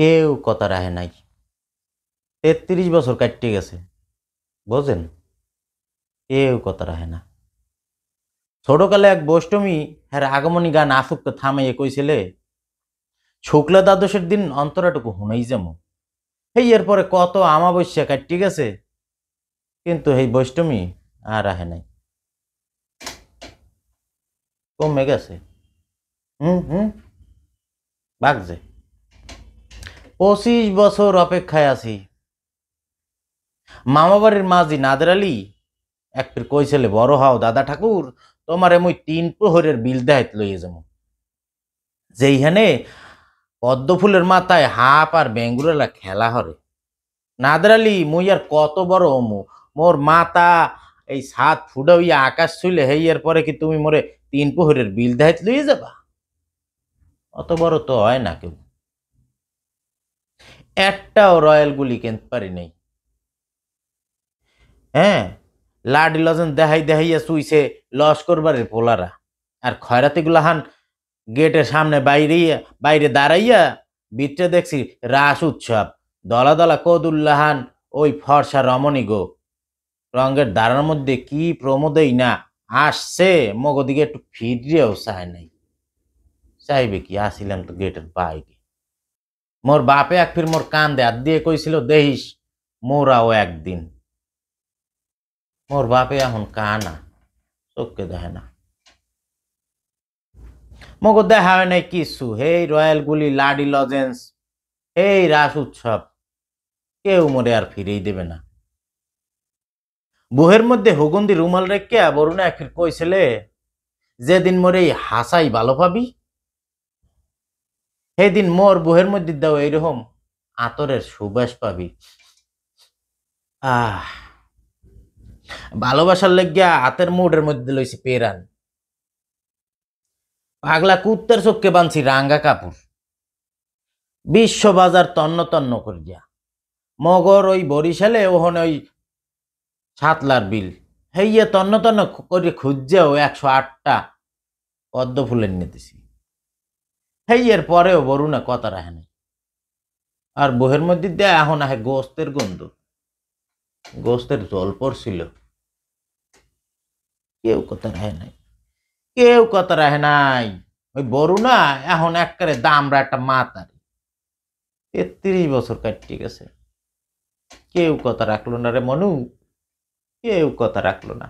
কেউ কথা রাহে নাই। ৩৩ বছর কাটতে গেছে, বোঝেন? কেউ কথা রাহে না। ছোটকালে এক বৈষ্টমী হ্যার আগমনী গান আসুককে থামাইয়ে কইছিলে, শুক্লা দ্বাদশের দিন অন্তরাটুকু হুনেই যেমন। এই এরপরে কত আমাবস্যা কাটতে গেছে, কিন্তু এই বৈষ্টমী আর আহে নাই, কমে গেছে। হুম হুম বাগছে। 25 বছর অপেক্ষায় আছি। মামাবাড়ির মাঝি নাদের আলী একটির কইছিলে, বড় হও দাদা ঠাকুর, তোমারে মুই 3 প্রহরের বিল দেখাইত লইয়ে যাবো, যেইখানে পদ্ম ফুলের মাথায় হাপ আর বেঙ্গুরেলা খেলা হরে। নাদের আলী, মুই আর কত বড় হমু, মোর মাথা এই ছাদ ফুটা হইয়া আকাশ ছুইলে হেইয়ার পরে কি তুমি মোরে 3 প্রহরের বিল দেখাইত লইয়ে যাবা? অত বড় তো হয় না কেউ। একটাও রয়্যাল গুলি কিনতে পারি নাই। হ্যাঁ, লাডি লজেন দেখাই দেখাইয়া শুইছে লস করবারের পোলারা, আর খয়রাতি গুলাহান গেটের সামনে বাইরে দাঁড়াইয়া ভিতরে দেখছি রাস উৎসব। দলা দলা কদুল্লাহান ওই ফর্সা রমণী গো, রঙের দাঁড়ার মধ্যে কি প্রমোদেই না আসছে, মগদিকে একটু ফিরিয়েও চায় নাই। চাইবে কি, আসিলাম তো গেটের বাইরে। মোর বাপে এক ফির মোর কান দে হাত দিয়ে কইছিল, দেহিস মোরাও একদিন। মোর বাপে এখন কানা, চোখকে দেখে না। মগো দেখা হয় নাই কিছু, হেই রয়্যাল গুলি, লাডি লজেন্স, এই রাস উৎসব, কেউ মোরে আর ফিরেই দেবে না। বুহের মধ্যে হুগন্দি রুমাল রেখে বরুণা এক কইছিলে, যেদিন মোরে এই হাসাই ভালো পাবি, সেদিন মোর বুহের মধ্যে দাও এইরকম আতরের সুবাস পাবি। আহ, ভালোবাসার লেগিয়া হাতের মুডের মধ্যে লইছি পেরান, পাগলা কুত্তার চোখকে বানছি রাঙ্গা কাপড়, বিশ্ব বাজার তন্ন তন্ন করিয়া। মগর ওই বরিশালে ওখানে ওই সাতলার বিল, হেইয়া তন্ন তন্ন করে খুঁজছেও 108টা পদ্ম ফুলের নিতেছি। হেইয়ের পরেও বরুণা কথা রাখে নাই। আর বহের মধ্যে দেয় এখন আহে গোস্তের গন্ধ, গোস্তের জল পড়ছিল। কেউ কথা রাখে নাই, কেউ কথা রাখে নাই। ওই বরুণা এখন একবারে দামরা একটা মাতারি। 33 বছর কাটতে গেছে, কেউ কথা রাখলো না রে মনু, কেউ কথা রাখলো না।